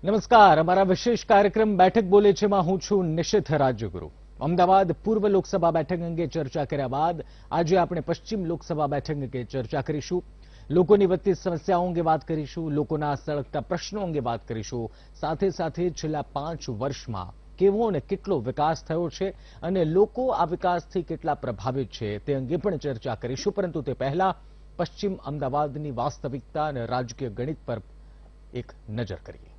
નમસ્કાર, અમારા વિશેષ કાર્યક્રમ બેઠક બોલે છે માં હું છું નિશિત રાજ્યગુરુ। અમદાવાદ પૂર્વ લોકસભા બેઠક અંગે ચર્ચા કર્યા બાદ આજે આપણે પશ્ચિમ લોકસભા બેઠક અંગે ચર્ચા કરીશું। લોકોની વધતી સમસ્યાઓ અંગે વાત કરીશું, લોકોના સળગતા પ્રશ્નો અંગે વાત કરીશું, સાથે સાથે છેલ્લા 5 વર્ષમાં કેવો અને કેટલો વિકાસ થયો છે અને લોકો આ વિકાસથી કેટલા પ્રભાવિત છે તે અંગે પણ ચર્ચા કરીશું। પરંતુ તે પહેલા પશ્ચિમ અમદાવાદની વાસ્તવિકતા અને રાજકીય ગણિત પર એક નજર કરીએ।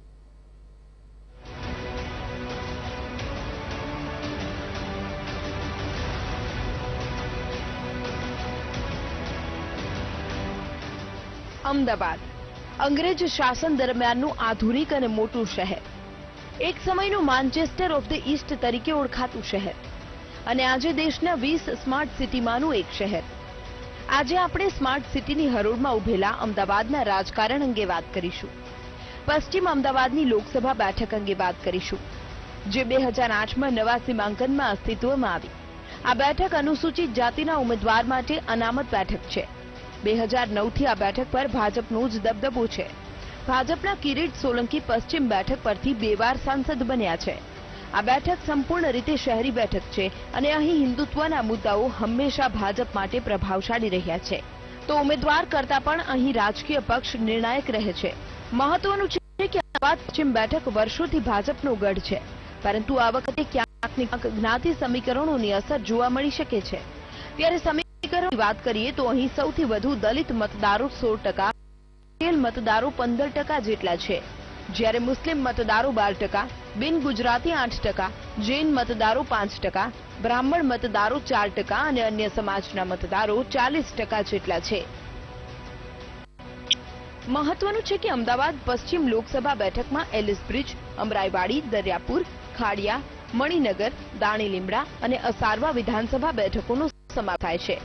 અમદાવાદ અંગ્રેજ શાસન દરમિયાનનું આધુનિક અને મોટું શહેર, એક સમયનું માન્ચેસ્ટર ઓફ ધ ઈસ્ટ તરીકે ઓળખાતું શહેર અને આજે દેશના 20 સ્માર્ટ સિટીમાંનું એક શહેર। આજે આપણે સ્માર્ટ સિટીની હરોળમાં ઉભેલા અમદાવાદના રાજકારણ અંગે વાત કરીશું। પશ્ચિમ અમદાવાદની લોકસભા બેઠક અંગે વાત કરીશું, જે 2008માં નવા સીમાંકનમાં અસ્તિત્વમાં આવી। આ બેઠક અનુસૂચિત જાતિના ઉમેદવાર માટે અનામત બેઠક છે। 2009થી આ બેઠક પર ભાજપનો જ દબદબો છે। ભાજપના કિરીટ સોલંકી પશ્ચિમ બેઠક પરથી 2 વાર સાંસદ બન્યા છે। આ બેઠક સંપૂર્ણ રીતે શહેરી બેઠક છે અને અહીં હિન્દુત્વના મુદ્દાઓ હંમેશા ભાજપ માટે પ્રભાવશાળી રહ્યા છે, તો ઉમેદવાર કરતા પણ અહીં રાજકીય પક્ષ નિર્ણાયક રહે છે। મહત્વનું છે કે અમદાવાદ પશ્ચિમ બેઠક વર્ષોથી ભાજપનો ગઢ છે, પરંતુ આ વખતે ક્યાંક ને ક્યાંક જ્ઞાતિ સમીકરણોની અસર જોવા મળી શકે છે। ત્યારે સમીકરણની વાત કરીએ તો અહીં સૌથી વધુ દલિત મતદારો 16%, પટેલ મતદારો 15% જેટલા છે, જ્યારે મુસ્લિમ મતદારો 12%, બિન ગુજરાતી 8%, જૈન મતદારો 5%, બ્રાહ્મણ મતદારો 4% અને અન્ય સમાજના મતદારો 40% જેટલા છે। મહત્વનું છે કે અમદાવાદ પશ્ચિમ લોકસભા બેઠકમાં એલિસ બ્રિજ, અમરાઈવાડી, દરિયાપુર, ખાડિયા, મણિનગર, દાણીલીમડા અને અસારવા વિધાનસભા બેઠકોનો સમાવેશ થાય છે,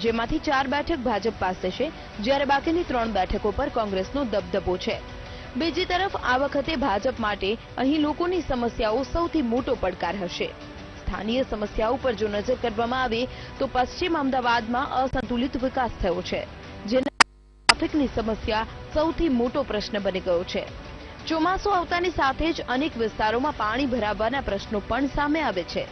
જેમાંથી 4 બેઠક ભાજપ પાસે છે, જ્યારે બાકીની 3 બેઠકો પર કોંગ્રેસનો દબદબો છે। બીજી તરફ આ વખતે ભાજપ માટે અહીં લોકોની સમસ્યાઓ સૌથી મોટો પડકાર હશે। સ્થાનીય સમસ્યાઓ પર જો નજર કરવામાં આવે તો પશ્ચિમ અમદાવાદમાં અસંતુલિત વિકાસ થયો છે, જેના ટ્રાફિકની સમસ્યા સૌથી મોટો પ્રશ્ન બની ગયો છે। ચોમાસું આવતાની સાથે જ અનેક વિસ્તારોમાં પાણી ભરાવાના પ્રશ્નો પણ સામે આવે છે,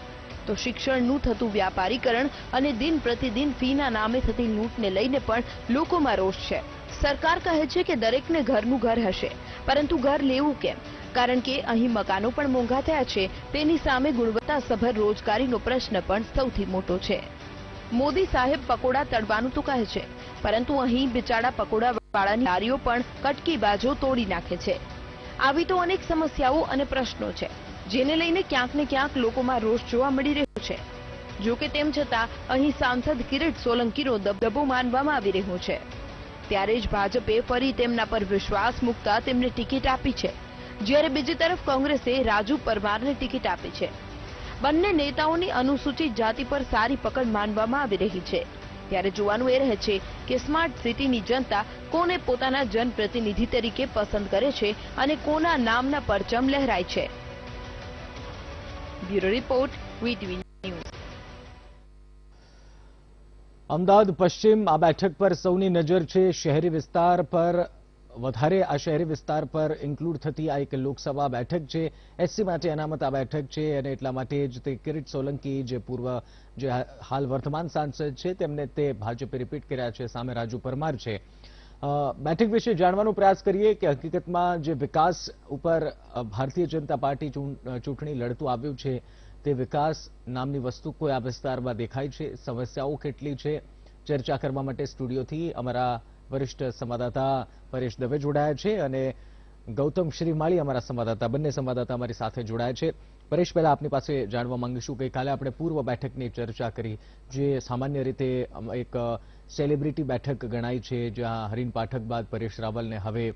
તો શિક્ષણનું થતું વ્યાપારીકરણ અને દિન પ્રતિદિન ફીના નામે થતી લૂંટને લઈને પણ લોકોમાં રોષ છે। સરકાર કહે છે કે દરેકને ઘરનું ઘર હશે, પરંતુ ઘર લેવું કેમ? કારણ કે અહીં મકાનો પણ મોંઘા થયા છે, તેની સામે ગુણવત્તાસભર રોજગારીનો પ્રશ્ન પણ સૌથી મોટો છે। મોદી સાહેબ પકોડા તળવાનું તો કહે છે, પરંતુ અહીં બિચારા પકોડાવાળાની લારીઓ પણ કટકી બાજો તોડી નાખે છે। આવી તો અનેક સમસ્યાઓ અને પ્રશ્નો છે, જેને લઈને ક્યાંક ને ક્યાંક લોકોમાં રોષ જોવા મળી રહ્યો છે। જો કે તેમ છતાં અહીં સાંસદ કિરીટ સોલંકીનો દબદબો માનવામાં આવી રહ્યો છે, ત્યારે જ ભાજપે ફરી તેમના પર વિશ્વાસ મૂકતા તેમને ટિકિટ આપી છે, જ્યારે બીજી તરફ કોંગ્રેસે રાજુ પરમારને ટિકિટ આપી છે। બંને નેતાઓની અનુસૂચિત જાતિ પર સારી પકડ માનવામાં આવી રહી છે, ત્યારે જોવાનું એ રહે છે કે સ્માર્ટ સિટીની જનતા કોને પોતાના જનપ્રતિનિધિ તરીકે પસંદ કરે છે અને કોના નામના પરચમ લહેરાય છે। Bureau report, VTV news. Ahmedabad પશ્ચિમ આ બેઠક પર સૌની નજર છે। શહેરી વિસ્તાર પર વધારે આ શહેરી વિસ્તાર પર ઇન્ક્લુડ થતી આ એક લોકસભા બેઠક છે। એસસી માટે અનામત આ બેઠક છે અને એટલા માટે જ તે કિરીટ સોલંકી જે હાલ વર્તમાન સાંસદ છે તેમને તે ભાજપે રિપીટ કર્યા છે, સામે રાજુ પરમાર છે। બેઠક વિશે જાણવાનો પ્રયાસ કરીએ કે હકીકતમાં જે વિકાસ ઉપર ભારતીય જનતા પાર્ટી ચૂંટણી લડતું આવ્યું છે, તે વિકાસ નામની વસ્તુ કોઈ આ વિસ્તારમાં દેખાય છે? સમસ્યાઓ કેટલી છે? ચર્ચા કરવા માટે સ્ટુડિયોથી અમારા વરિષ્ઠ સંવાદદાતા પરેશ દવે જોડાયા છે અને ગૌતમ શ્રીમાળી અમારા સંવાદદાતા, બંને સંવાદદાતા અમારી સાથે જોડાયા છે। પરેશ, પહેલા આપની પાસે જાણવા માંગીશું કે કાલે આપણે પૂર્વ બેઠકની ચર્ચા કરી, જે સામાન્ય રીતે એક સેલિબ્રિટી બેઠક ગણાય છે, જ્યાં હરીન પાઠક બાદ પરેશ રાવલને હવે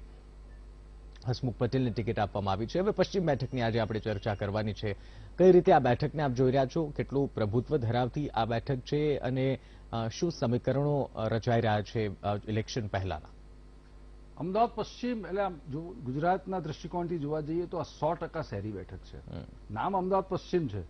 હસમુખ પટેલને ટિકિટ આપવામાં આવી છે। હવે પશ્ચિમ બેઠકની આજે આપણે ચર્ચા કરવાની છે। કઈ રીતે આ બેઠકને આપ જોઈ રહ્યા છો? કેટલું પ્રભુત્વ ધરાવતી આ બેઠક છે અને શું સમીકરણો રચાઈ રહ્યા છે ઇલેક્શન પહેલાના? અમદાવાદ પશ્ચિમ એટલે ગુજરાતના દૃષ્ટિકોણથી જોવા જઈએ તો આ 100% શહેરી બેઠક છે। નામ અમદાવાદ પશ્ચિમ છે,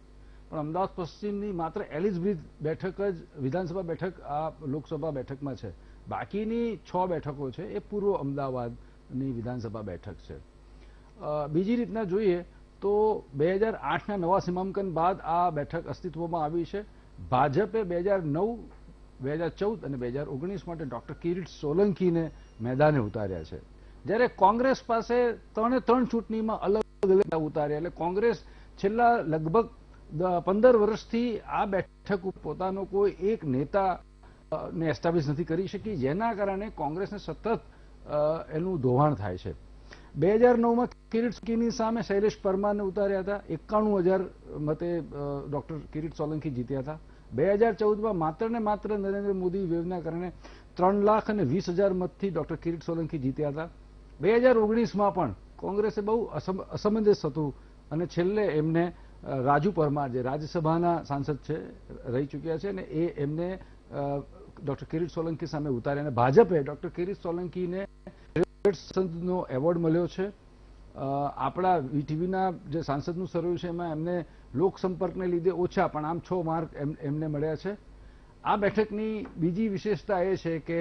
પણ અમદાવાદ પશ્ચિમની માત્ર એલિસ બ્રિજ બેઠક જ વિધાનસભા બેઠક આ લોકસભા બેઠકમાં છે। બાકીની 6 બેઠકો છે એ પૂર્વ અમદાવાદની વિધાનસભા બેઠક છે। બીજી રીતના જોઈએ તો 2008ના નવા સીમાંકન બાદ આ બેઠક અસ્તિત્વમાં આવી છે. ભાજપે 2009, 2014 અને 2019 માટે ડોક્ટર કિરીટ સોલંકીને મેદાને ઉતાર્યા છે, જ્યારે કોંગ્રેસ પાસે 3 ચૂંટણીમાં અલગ અલગ ઉતાર્યા. એટલે કોંગ્રેસ છેલ્લા લગભગ 15 વર્ષથી આ બેઠક પોતાનો કોઈ એક નેતા ને એસ્ટાબ્લિશ નથી કરી શકી, જેના કારણે કોંગ્રેસને સતત એનું ધોવાણ થાય છે. 2009માં કિરીટ સોલંકીની સામે શૈલેષ પરમારને ઉતાર્યા હતા, 91,000 મતે ડોક્ટર કિરીટ સોલંકી જીત્યા હતા. 2014માં માત્ર ને માત્ર નરેન્દ્ર મોદી વેવના કારણે 3,20,000 મતથી ડોક્ટર કિરીટ સોલંકી જીત્યા હતા. 2019માં પણ કોંગ્રેસે બહુ અસમંજસ હતું અને છેલ્લે એમને રાજુ પરમાર, જે રાજ્યસભાના સાંસદ છે, રહી ચૂક્યા છે, અને એમને ડોક્ટર કિરીટ સોલંકી સામે ઉતાર્યા. અને ભાજપે ડોક્ટર કિરીટ સોલંકીને સંસદનો એવોર્ડ મળ્યો છે. આપણા વીટીવીના જે સાંસદનું સર્વે છે એમાં એમને લોકસંપર્કને લીધે ઓછા, પણ આમ 6 માર્ક એમને મળ્યા છે. આ બેઠકની બીજી વિશેષતા એ છે કે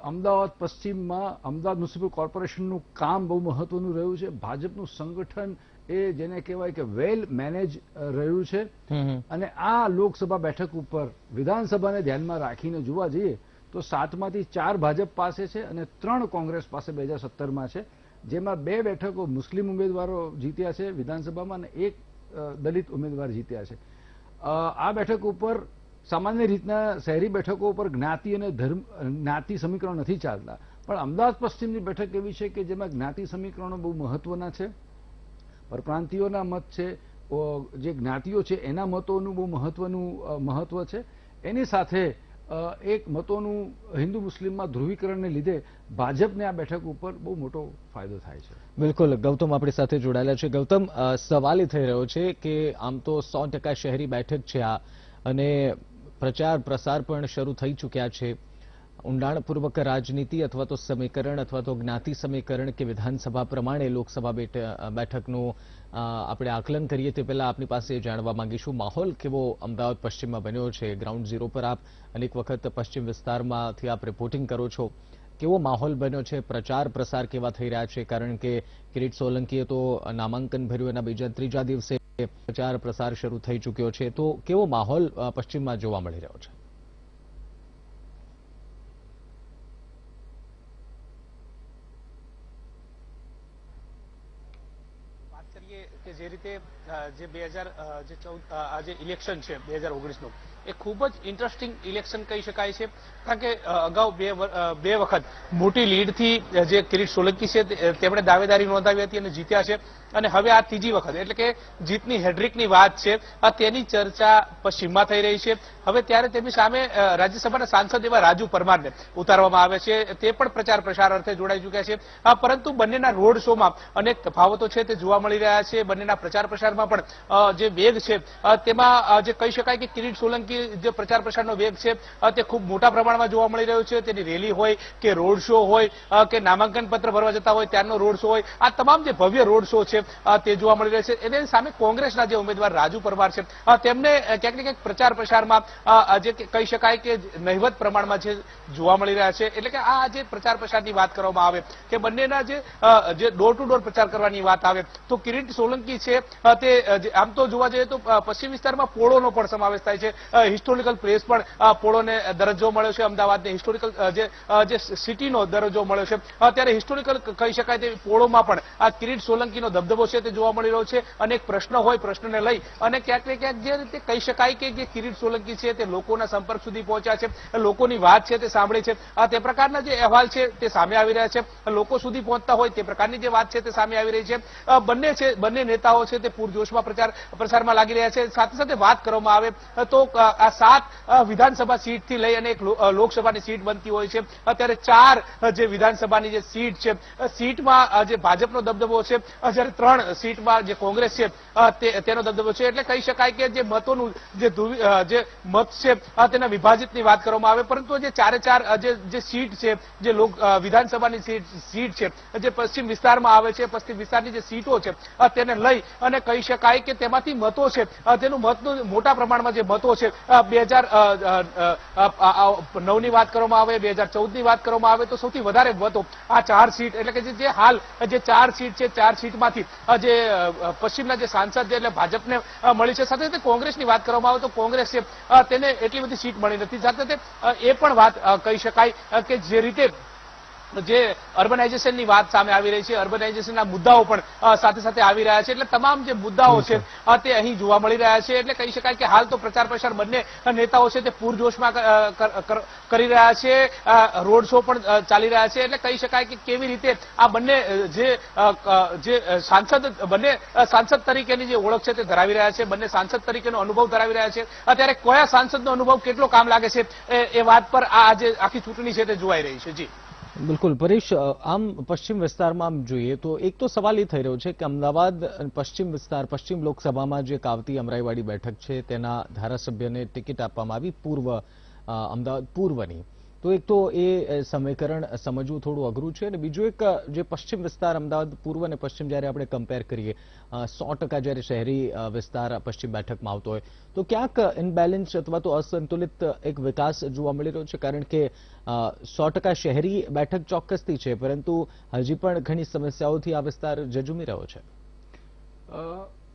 અમદાવાદ પશ્ચિમમાં અમદાવાદ મ્યુનિસિપલ કોર્પોરેશનનું કામ બહુ મહત્વનું રહ્યું છે. ભાજપનું સંગઠન એ જેને કહેવાય કે વેલ મેનેજ રહ્યું છે. અને આ લોકસભા બેઠક ઉપર વિધાનસભાને ધ્યાનમાં રાખીને જોવા જઈએ તો 7માંથી 4 ભાજપ પાસે છે અને 3 કોંગ્રેસ પાસે 2017માં છે, જેમાં 2 બેઠકો મુસ્લિમ ઉમેદવારો જીત્યા છે વિધાનસભામાં અને 1 દલિત ઉમેદવાર જીત્યા છે. આ બેઠક ઉપર સામાન્ય રીતના શહેરી બેઠકો ઉપર જ્ઞાતિ અને જ્ઞાતિ સમીકરણ નથી ચાલતા, પણ અમદાવાદ પશ્ચિમની બેઠક એવી છે કે જેમાં જ્ઞાતિ સમીકરણો બહુ મહત્વના છે. પરપ્રાંતિયોના મત છે, જે જ્ઞાતિઓ છે એના મતોનું બહુ મહત્વ છે. એની સાથે એક મતોનું હિન્દુ મુસ્લિમમાં ધ્રુવીકરણને લીધે ભાજપને આ બેઠક ઉપર બહુ મોટો ફાયદો થાય છે. બિલકુલ, ગૌતમ આપણી સાથે જોડાયેલા છે. ગૌતમ, સવાલ એ થઈ રહ્યો છે કે આમ તો 100% શહેરી બેઠક છે આ, અને પ્રચાર પ્રસાર પણ શરૂ થઈ ચૂક્યા છે. ઊંડાણપૂર્વક રાજનીતિ અથવા તો સમીકરણ અથવા તો જ્ઞાતિ સમીકરણ કે વિધાનસભા પ્રમાણે લોકસભા બેઠકનું આપણે આકલન કરીએ તે પહેલા આપની પાસે જાણવા માંગીશું, માહોલ કેવો અમદાવાદ પશ્ચિમમાં બન્યો છે? ગ્રાઉન્ડ ઝીરો પર આપ અનેક વખત પશ્ચિમ વિસ્તારમાંથી આપ રિપોર્ટિંગ કરો છો. કેવો માહોલ બન્યો છે? પ્રચાર પ્રસાર કેવા થઈ રહ્યા છે? કારણ કે કિરીટ સોલંકીએ તો નામાંકન ભર્યું, એના ત્રીજા દિવસે પ્રચાર પ્રસાર શરૂ થઈ ચૂક્યો છે, તો કેવો માહોલ પશ્ચિમમાં જોવા મળી રહ્યો છે? કે જે રીતે જે 2014 આ જે ઇલેક્શન છે 2019નું, એ ખૂબ જ ઇન્ટરેસ્ટિંગ ઇલેક્શન કહી શકાય છે. કારણ કે અગાઉ બે વખત મોટી લીડથી જે કિરીટ સોલંકી છે તેમણે દાવેદારી નોંધાવી હતી અને જીત્યા છે, અને હવે આ ત્રીજી વખત એટલે કે જીતની હેડ્રિકની વાત છે, તેની ચર્ચા પશ્ચિમમાં થઈ રહી છે. હવે ત્યારે તેમની સામે રાજ્યસભાના સાંસદ એવા રાજુ પરમારને ઉતારવામાં આવે છે, તે પણ પ્રચાર પ્રસાર અર્થે જોડાઈ ચૂક્યા છે. પરંતુ બંનેના રોડ શોમાં અનેક તફાવતો છે તે જોવા મળી રહ્યા છે. બંનેના પ્રચાર પ્રસારમાં પણ જે વેગ છે તેમાં જે કહી શકાય કે કિરીટ સોલંકી જે પ્રચાર પ્રસારનો વેગ છે તે ખૂબ મોટા પ્રમાણમાં જોવા મળી રહ્યો છે. તેની રેલી હોય કે રોડ શો હોય કે નામાંકન પત્ર ભરવા જતા હોય ત્યારનો રોડ શો હોય, આ તમામ જે ભવ્ય રોડ શો છે તે જોવા મળી રહ્યા છે. એની સામે કોંગ્રેસના જે ઉમેદવાર રાજુ પરમાર છે તેમને ક્યાંક ને ક્યાંક પ્રચાર પ્રસારમાં જે કહી શકાય કે નહિવત પ્રમાણમાં જે જોવા મળી રહ્યા છે. એટલે કે આ જે પ્રચાર પ્રસારની વાત કરવામાં આવે કે બંનેના જે ડોર ટુ ડોર પ્રચાર કરવાની વાત આવે તો કિરીટ સોલંકી છે તે આમ તો જોવા જઈએ તો પશ્ચિમ વિસ્તારમાં પોળોનો પણ સમાવેશ થાય છે. હિસ્ટોરિકલ પ્લેસ પણ પોળોને દરજ્જો મળ્યો છે, અમદાવાદને હિસ્ટોરિકલ જે સિટીનો દરજ્જો મળ્યો છે. ત્યારે હિસ્ટોરિકલ કહી શકાય તે પોળોમાં પણ આ કિરીટ સોલંકીનો દબદબો છે તે જોવા મળી રહ્યો છે. અનેક પ્રશ્ન હોય, પ્રશ્નને લઈ અને ક્યાંક ને ક્યાંક જે રીતે કહી શકાય કે જે કિરીટ સોલંકી છે તે લોકોના સંપર્ક સુધી પહોંચ્યા છે, લોકોની વાત છે તે સાંભળી છે, તે પ્રકારના જે અહેવાલ છે તે સામે આવી રહ્યા છે, લોકો સુધી પહોંચતા હોય તે પ્રકારની જે વાત છે તે સામે આવી રહી છે. બંને નેતાઓ છે તે પૂરજોશમાં પ્રસારમાં લાગી રહ્યા છે. સાથે સાથે વાત કરવામાં આવે તો આ 7 વિધાનસભા સીટથી લઈ અને એક લોકસભાની સીટ બનતી હોય છે, અત્યારે 4 જે વિધાનસભાની જે સીટ છે સીટમાં જે ભાજપનો દબદબો છે, જ્યારે 3 સીટમાં જે કોંગ્રેસ છે તેનો દબદબો છે. એટલે કહી શકાય કે જે મતોનું જે મત છે તેના વિભાજિતની વાત કરવામાં આવે, પરંતુ જે 4 જે સીટ છે, જે વિધાનસભાની સીટ છે જે પશ્ચિમ વિસ્તારમાં આવે છે, પશ્ચિમ વિસ્તારની જે સીટો છે તેને લઈ અને કહી શકાય કે તેમાંથી મતો છે તેનું મતનું મોટા પ્રમાણમાં જે મતો છે 2009ની વાત કરવામાં આવે, 2014ની વાત કરવામાં આવે તો સૌથી વધારે મતો આ 4 સીટ એટલે કે જે હાલ જે 4 સીટ છે, 4 સીટમાંથી જે પશ્ચિમના જે સાંસદ છે એટલે ભાજપને મળી છે. સાથે સાથે કોંગ્રેસની વાત કરવામાં આવે તો કોંગ્રેસ છે તેને એટલી બધી સીટ મળી નથી. સાથે સાથે એ પણ વાત કહી શકાય કે જે રીતે જે અર્બનાઇઝેશનની વાત સામે આવી રહી છે, અર્બનાઇઝેશનના મુદ્દાઓ પણ સાથે સાથે આવી રહ્યા છે. એટલે તમામ જે મુદ્દાઓ છે તે અહીં જોવા મળી રહ્યા છે. એટલે કહી શકાય કે હાલ તો પ્રચાર પ્રસાર બંને નેતાઓ છે તે પૂરજોશમાં કરી રહ્યા છે, રોડ શો પણ ચાલી રહ્યા છે. એટલે કહી શકાય કે કેવી રીતે આ બંને જે સાંસદ તરીકેની જે ઓળખ છે તે ધરાવી રહ્યા છે, બંને સાંસદ તરીકેનો અનુભવ ધરાવી રહ્યા છે. અત્યારે કયા સાંસદનો અનુભવ કેટલો કામ લાગે છે એ વાત પર આ જે આખી ચૂંટણી છે તે જોવાઈ રહી છે. જી બિલકુલ પરેશ, આમ પશ્ચિમ વિસ્તારમાં આમ જોઈએ તો એક તો સવાલ એ થઈ રહ્યો છે કે અમદાવાદ પશ્ચિમ વિસ્તાર, પશ્ચિમ લોકસભામાં જે કાવતી અમરાઈવાડી બેઠક છે તેના ધારાસભ્યને ટિકિટ આપવામાં આવી અમદાવાદ પૂર્વની. તો એક તો એ સમીકરણ સમજવું થોડું અઘરું છે અને બીજું એક જે પશ્ચિમ વિસ્તાર અમદાવાદ પૂર્વ અને પશ્ચિમ જ્યારે આપણે કમ્પેર કરીએ 100% જ્યારે શહેરી વિસ્તાર પશ્ચિમ બેઠકમાં આવતો હોય તો ક્યાંક ઇનબેલેન્સ અથવા તો અસંતુલિત એક વિકાસ જોવા મળી રહ્યો છે. કારણ કે 100% શહેરી બેઠક ચોક્કસથી છે પરંતુ હજી પણ ઘણી સમસ્યાઓથી આ વિસ્તાર ઝઝૂમી રહ્યો છે.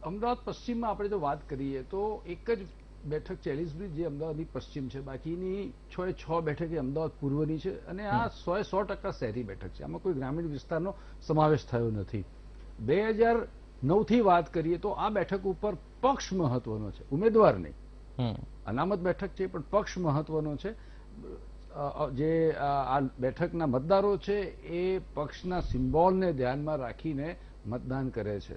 અમદાવાદ પશ્ચિમમાં આપણે જો વાત કરીએ તો એક જ બેઠક છે એલિસબ્રિજ જે અમદાવાદની પશ્ચિમ છે, બાકીની 6 બેઠક એ અમદાવાદ પૂર્વની છે અને આ 100% શહેરી બેઠક છે. આમાં કોઈ ગ્રામીણ વિસ્તારનો સમાવેશ થયો નથી. 2009થી વાત કરીએ તો આ બેઠક ઉપર પક્ષ મહત્વનો છે, ઉમેદવાર નહીં. અનામત બેઠક છે પણ પક્ષ મહત્વનો છે. જે આ બેઠકના મતદારો છે એ પક્ષના સિમ્બોલને ધ્યાનમાં રાખીને મતદાન કરે છે.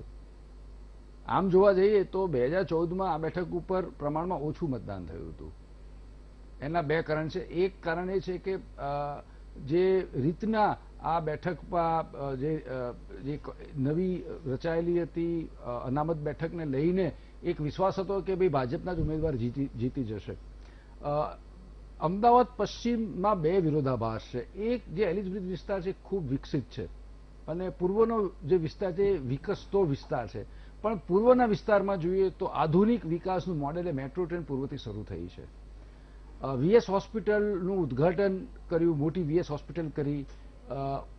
આમ જોવા જઈએ તો 2014માં આ બેઠક ઉપર પ્રમાણમાં ઓછું મતદાન થયું હતું. એના 2 કારણ છે. એક કારણ એ છે કે જે રીતના આ બેઠકમાં જે નવી રચાયેલી હતી અનામત બેઠકને લઈને એક વિશ્વાસ હતો કે ભાઈ ભાજપના જ ઉમેદવાર જીતી જશે. અમદાવાદ પશ્ચિમમાં 2 વિરોધાભાસ છે. એક જે એલિસબ્રિજ વિસ્તાર છે ખૂબ વિકસિત છે અને પૂર્વનો જે વિસ્તાર છે વિકસતો વિસ્તાર છે. પણ પૂર્વના વિસ્તારમાં જોઈએ તો આધુનિક વિકાસનું મોડેલ એ મેટ્રો ટ્રેન પૂર્વથી શરૂ થઈ છે. વીએસ હોસ્પિટલનું ઉદ્ઘાટન કર્યું, મોટી વીએસ હોસ્પિટલ કરી,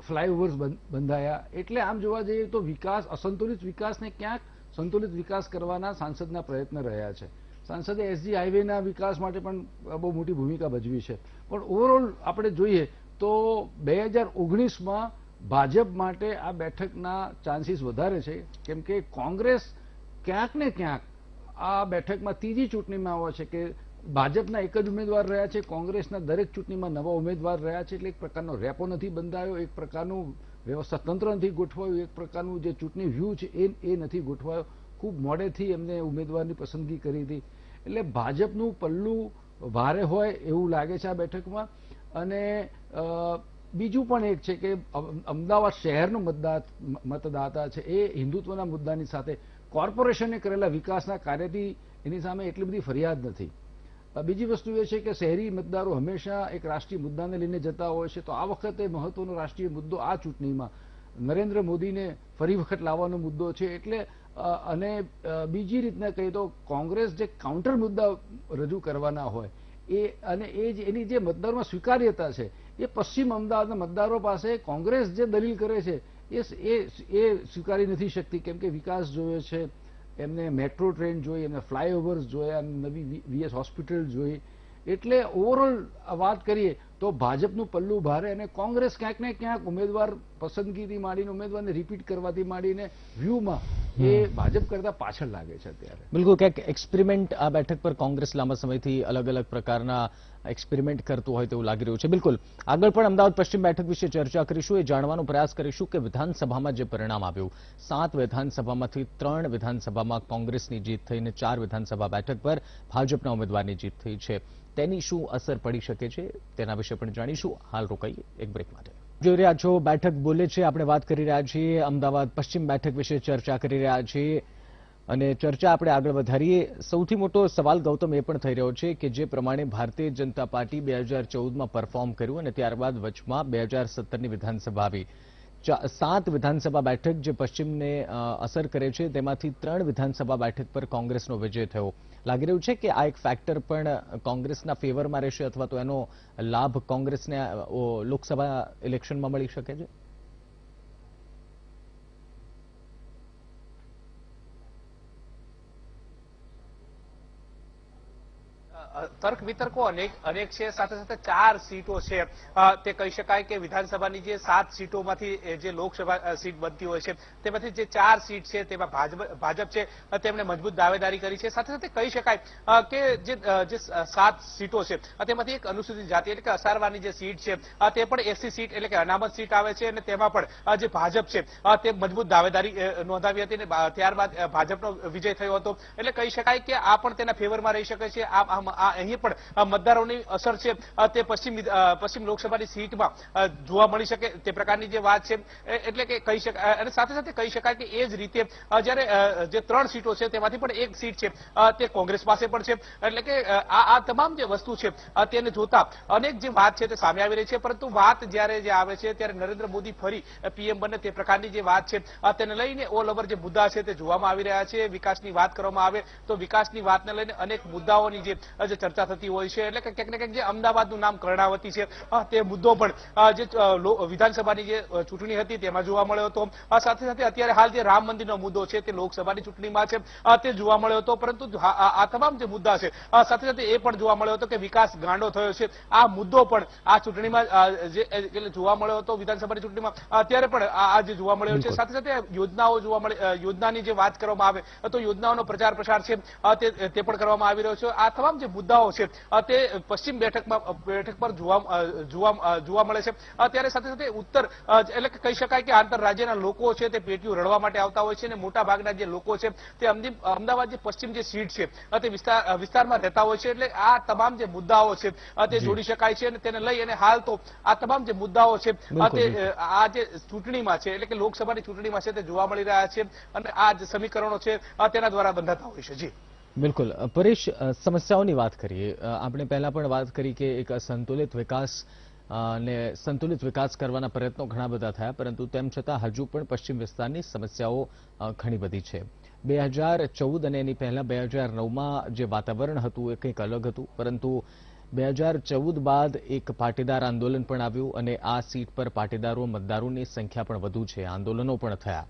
ફ્લાયઓવર્સ બંધાયા. એટલે આમ જોવા જઈએ તો વિકાસ, અસંતુલિત વિકાસને ક્યાંક સંતુલિત વિકાસ કરવાના સાંસદના પ્રયત્ન રહ્યા છે. સાંસદે એસજી હાઈવેના વિકાસ માટે પણ બહુ મોટી ભૂમિકા ભજવી છે. પણ ઓવરઓલ આપણે જોઈએ તો 2019માં ભાજપ માટે આ બેઠકના ચાન્સીસ વધારે છે. કેમ કે કોંગ્રેસ ક્યાંક ને ક્યાંક આ બેઠકમાં ત્રીજી ચૂંટણીમાં આવે છે કે ભાજપના એક જ ઉમેદવાર રહ્યા છે, કોંગ્રેસના દરેક ચૂંટણીમાં નવા ઉમેદવાર રહ્યા છે. એટલે એક પ્રકારનો રેપો નથી બંધાયો, એક પ્રકારનું વ્યવસ્થા તંત્ર નથી ગોઠવાયું, એક પ્રકારનું જે ચૂંટણી વ્યૂહ છે એ નથી ગોઠવાયો. ખૂબ મોડેથી એમને ઉમેદવારની પસંદગી કરી હતી. એટલે ભાજપનું પલ્લું ભારે હોય એવું લાગે છે આ બેઠકમાં. અને બીજું પણ એક છે કે અમદાવાદ શહેરનો મતદાતા છે એ હિન્દુત્વના મુદ્દાની સાથે કોર્પોરેશને કરેલા વિકાસના કાર્યથી એની સામે એટલી બધી ફરિયાદ નથી. બીજી વસ્તુ એ છે કે શહેરી મતદારો હંમેશા એક રાષ્ટ્રીય મુદ્દાને લઈને જતા હોય છે. તો આ વખતે મહત્વનો રાષ્ટ્રીય મુદ્દો આ ચૂંટણીમાં નરેન્દ્ર મોદીને ફરી વખત લાવવાનો મુદ્દો છે. એટલે અને બીજી રીતના કહીએ તો કોંગ્રેસ જે કાઉન્ટર મુદ્દા રજૂ કરવાના હોય એની જે મતદારોમાં સ્વીકાર્યતા છે એ પશ્ચિમ અમદાવાદના મતદારો પાસે કોંગ્રેસ જે દલીલ કરે છે એ સ્વીકારી નથી શકતી. કેમ કે વિકાસ જોયો છે, એમને મેટ્રો ટ્રેન જોઈ, એમને ફ્લાયઓવર્સ જોયા, નવી વીએસ હોસ્પિટલ જોઈ. એટલે ઓવરઓલ વાત કરીએ તો ભાજપનું પલ્લું ભારે અને કોંગ્રેસ ક્યાંક ને ક્યાંક ઉમેદવાર પસંદગીથી માંડીને ઉમેદવારને રિપીટ કરવાથી માંડીને વ્યૂમાં એ ભાજપ કરતા પાછળ લાગે છે અત્યારે. બિલકુલ ક્યાંક એક્સપેરિમેન્ટ આ બેઠક પર કોંગ્રેસ લાંબા સમયથી અલગ અલગ પ્રકારના એક્સપેરિમેન્ટ કરતું હોય તેવું લાગી રહ્યું છે. બિલકુલ આગળ પણ અમદાવાદ પશ્ચિમ બેઠક વિશે ચર્ચા કરીશું. એ જાણવાનો પ્રયાસ કરીશું કે વિધાનસભામાં જે પરિણામ આવ્યું, 7 વિધાનસભામાંથી 3 વિધાનસભામાં કોંગ્રેસની જીત થઈને 4 વિધાનસભા બેઠક પર ભાજપના ઉમેદવારની જીત થઈ છે. તેની શું અસર પડી શકે છે તેના વિશે પણ જાણીશું. હાલ રોકાઈએ એક બ્રેક માટે. જોઈ રહ્યા છો બેઠક બોલે છે. આપણે વાત કરી રહ્યા છીએ અમદાવાદ પશ્ચિમ બેઠક વિશે ચર્ચા કરી રહ્યા છીએ અને ચર્ચા આપણે આગળ વધારીએ. સૌથી મોટો સવાલ ગૌતમ એ પણ થઈ રહ્યો છે કે જે પ્રમાણે ભારતીય જનતા પાર્ટી 2014માં પરફોર્મ કર્યું અને ત્યારબાદ વચમાં 2017ની વિધાનસભા આવી 7 વિધાનસભા બેઠક જે પશ્ચિમને અસર કરે છે તેમાંથી 3 વિધાનસભા બેઠક પર કોંગ્રેસનો વિજય થયો. લાગી રહ્યું છે કે આ એક ફેક્ટર પણ કોંગ્રેસના ફેવરમાં રહેશે અથવા તો એનો લાભ કોંગ્રેસને લોકસભા ઇલેક્શનમાં મળી શકે છે. તર્ક વિતર્કો અનેક છે. સાથે સાથે 4 સીટો છે તે કહી શકાય કે વિધાનસભાની જે 7 સીટોમાંથી જે લોકસભા સીટ બનતી હોય છે તેમાંથી જે 4 સીટ છે તેમાં ભાજપ છે તેમણે મજબૂત દાવેદારી કરી છે. સાથે સાથે કહી શકાય કે જે 7 સીટો છે તેમાંથી એક અનુસૂચિત જાતિ એટલે કે અસારવાની જે સીટ છે તે પણ એસસી સીટ એટલે કે અનામત સીટ આવે છે અને તેમાં પણ જે ભાજપ છે તે મજબૂત દાવેદારી નોંધાવી હતી અને ત્યારબાદ ભાજપનો વિજય થયો હતો. એટલે કહી શકાય કે આ પણ તેના ફેવરમાં રહી શકે છે. અહીં પણ મતદારોની અસર છે તે પશ્ચિમ લોકસભાની સીટમાં જોવા મળી શકે તે પ્રકારની જે વાત છે. એટલે કે કહી શકાય અને સાથે સાથે કહી શકાય કે એ જ રીતે જ્યારે જે 3 સીટો છે તેમાંથી પણ એક સીટ છે તે કોંગ્રેસ પાસે પણ છે. એટલે કે આ તમામ જે વસ્તુ છે તેને જોતા અનેક જે વાત છે તે સામે આવી રહી છે. પરંતુ વાત જ્યારે જે આવે છે ત્યારે નરેન્દ્ર મોદી ફરી પીએમ બને તે પ્રકારની જે વાત છે તેને લઈને ઓલ ઓવર જે મુદ્દા છે તે જોવામાં આવી રહ્યા છે. વિકાસની વાત કરવામાં આવે તો વિકાસની વાતને લઈને અનેક મુદ્દાઓની જે ચર્ચા થતી હોય છે. એટલે કે ક્યાંક ને ક્યાંક જે અમદાવાદનું નામ કર્ણાવતી છે તે મુદ્દો પણ જે વિધાનસભાની જે ચૂંટણી હતી તેમાં જોવા મળ્યો હતો. સાથે સાથે અત્યારે હાલ જે રામ મંદિરનો મુદ્દો છે તે લોકસભાની ચૂંટણીમાં છે તે જોવા મળ્યો હતો. પરંતુ આ તમામ જે મુદ્દા છે સાથે સાથે એ પણ જોવા મળ્યો હતો કે વિકાસ ગાંડો થયો છે આ મુદ્દો પણ આ ચૂંટણીમાં જે જોવા મળ્યો હતો વિધાનસભાની ચૂંટણીમાં અત્યારે પણ આ જે જોવા મળ્યો છે. સાથે સાથે યોજનાઓ જોવા મળે યોજનાની જે વાત કરવામાં આવે તો યોજનાઓનો પ્રચાર પ્રસાર છે તે પણ કરવામાં આવી રહ્યો છે. આ તમામ જે મુદ્દાઓ છે તે પશ્ચિમ બેઠક પર જોવા મળે છે. ત્યારે સાથે સાથે ઉત્તર એટલે કે કહી શકાય કે આંતરરાજ્યના લોકો છે તે પેટીઓ રડવા માટે આવતા હોય છે અને મોટા ભાગના જે લોકો છે તે અમદાવાદ જે પશ્ચિમ જે સીટ છે તે વિસ્તારમાં રહેતા હોય છે. એટલે આ તમામ જે મુદ્દાઓ છે તે જોડી શકાય છે અને તેને લઈ અને હાલ તો આ તમામ જે મુદ્દાઓ છે તે આ જે ચૂંટણીમાં છે એટલે કે લોકસભાની ચૂંટણીમાં છે તે જોવા મળી રહ્યા છે અને આ જે સમીકરણો છે તેના દ્વારા બંધાતા હોય છે. જી બિલકુલ. પરેશ, સમસ્યાઓની વાત કરીએ. આપણે પહેલા પણ વાત કરી કે એક સંતુલિત વિકાસ કરવાના પ્રયત્નો ઘણા બધા થયા પરંતુ તેમ છતાં હજુ પણ પશ્ચિમ વિસ્તારની સમસ્યાઓ ઘણી બધી છે. 2014 અને એની પહેલા 2009માં જે વાતાવરણ હતું એ કંઈક અલગ હતું પરંતુ 2014 બાદ એક પાટીદાર આંદોલન પણ આવ્યું અને આ સીટ પર પાટીદારો મતદારોની સંખ્યા પણ વધુ છે. આંદોલનો પણ થયા.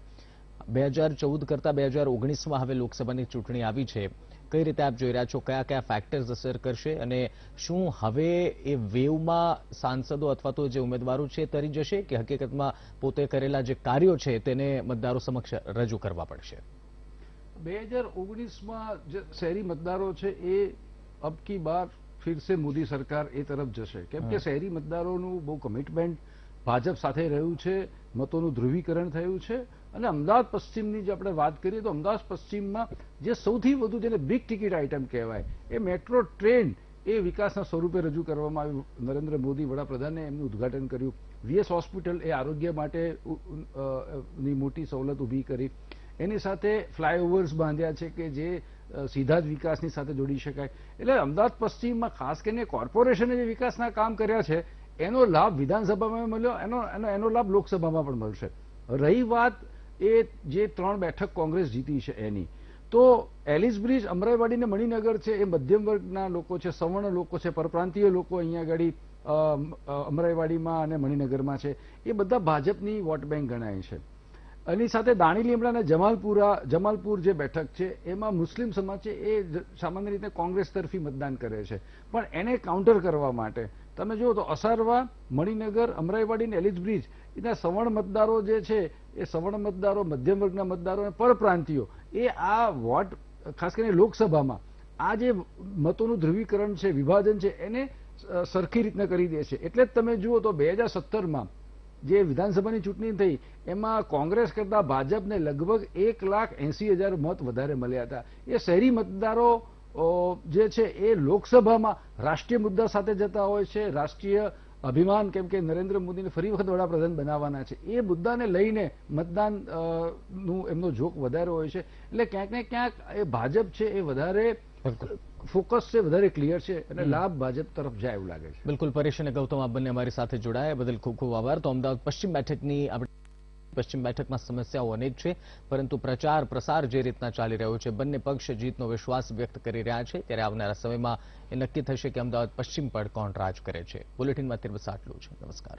2014 કરતા 2019માં હવે લોકસભાની ચૂંટણી આવી છે. કઈ રીતે આપ જોઈ રહ્યા છો? કયા કયા ફેક્ટર્સ અસર કરશે અને શું હવે એ વેવમાં સાંસદો અથવા તો જે ઉમેદવારો છે તરી જશે કે હકીકતમાં પોતે કરેલા જે કાર્યો છે તેને મતદારો સમક્ષ રજૂ કરવા પડશે? 2019માં જે શહેરી મતદારો છે એ અબ કી બાર ફિર સે મોદી સરકાર એ તરફ જશે. કેમ કે શહેરી મતદારોનું બહુ કમિટમેન્ટ ભાજપ સાથે રહ્યું છે. મતોનું ધ્રુવીકરણ થયું છે અને અમદાવાદ પશ્ચિમની જે આપણે વાત કરીએ તો અમદાવાદ પશ્ચિમમાં જે સૌથી વધુ જેને બિગ ટિકિટ આઇટમ કહેવાય એ મેટ્રો ટ્રેન એ વિકાસના સ્વરૂપે રજૂ કરવામાં આવ્યું. નરેન્દ્ર મોદી વડાપ્રધાને એમનું ઉદઘાટન કર્યું. વીએસ હોસ્પિટલ એ આરોગ્ય માટે ની મોટી સવલત ઊભી કરી. એની સાથે ફ્લાયઓવર્સ બાંધ્યા છે કે જે સીધા જ વિકાસની સાથે જોડી શકાય. એટલે અમદાવાદ પશ્ચિમમાં ખાસ કરીને કોર્પોરેશને જે વિકાસના કામ કર્યા છે એનો લાભ વિધાનસભામાં મળ્યો, એનો લાભ લોકસભામાં પણ મળશે. રહી વાત એ જે 3 બેઠક કોંગ્રેસ જીતી છે એની, તો એલિસ બ્રિજ, અમરાઈવાડી અને મણિનગર છે એ મધ્યમ વર્ગના લોકો છે, સવર્ણ લોકો છે, પરપ્રાંતીય લોકો અહીંયા આગળ અમરાઈવાડીમાં અને મણિનગરમાં છે. એ બધા ભાજપની વોટ બેંક ગણાય છે. એની સાથે દાણી લીમડા અને જમાલપુર જે બેઠક છે એમાં મુસ્લિમ સમાજ છે એ સામાન્ય રીતે કોંગ્રેસ તરફી મતદાન કરે છે. પણ એને કાઉન્ટર કરવા માટે તમે જુઓ તો અસારવા, મણિનગર, અમરાઈવાડી અને એલિસ બ્રિજ એના સવર્ણ મતદારો જે છે એ સવર્ણ મતદારો, મધ્યમ વર્ગના મતદારો અને પરપ્રાંતિયો એ આ વોટ ખાસ કરીને લોકસભામાં આ જે મતોનું ધ્રુવીકરણ છે, વિભાજન છે એને સરખી રીતના કરી દે છે. એટલે જ તમે જુઓ તો 2017માં જે વિધાનસભાની ચૂંટણી થઈ એમાં કોંગ્રેસ કરતા ભાજપને લગભગ 1,80,000 મત વધારે મળ્યા હતા. એ શહેરી મતદારો જે છે એ લોકસભામાં રાષ્ટ્રીય મુદ્દા સાથે જતા હોય છે. રાષ્ટ્રીય અભિમાન, કેમ કે નરેન્દ્ર મોદીને ફરી વખત વડાપ્રધાન બનાવવાના છે એ મુદ્દાને લઈને મતદાન નું એમનો જોક વધારે હોય છે. એટલે ક્યાંક ને ક્યાંક એ ભાજપ છે એ વધારે ફોકસ છે, વધારે ક્લિયર છે અને લાભ ભાજપ તરફ જાય એવું લાગે છે. બિલકુલ. પરેશ અને ગૌતમ, આપ બંને અમારી સાથે જોડાયા બદલ ખૂબ ખૂબ આભાર. તો અમદાવાદ પશ્ચિમ બેઠકની આપણે પશ્ચિમ બેઠકમાં સમસ્યાઓ અનેક છે, પરંતુ પ્રચાર પ્રસાર જે રીતના ચાલી રહ્યો છે, બંને પક્ષ જીતનો વિશ્વાસ વ્યક્ત કરી રહ્યા છે. ત્યારે આવનારા સમયમાં એ નક્કી થશે કે અમદાવાદ પશ્ચિમ પર કોણ રાજ કરે છે. બુલેટિનમાં અત્યારે બસ આટલું છે. નમસ્કાર.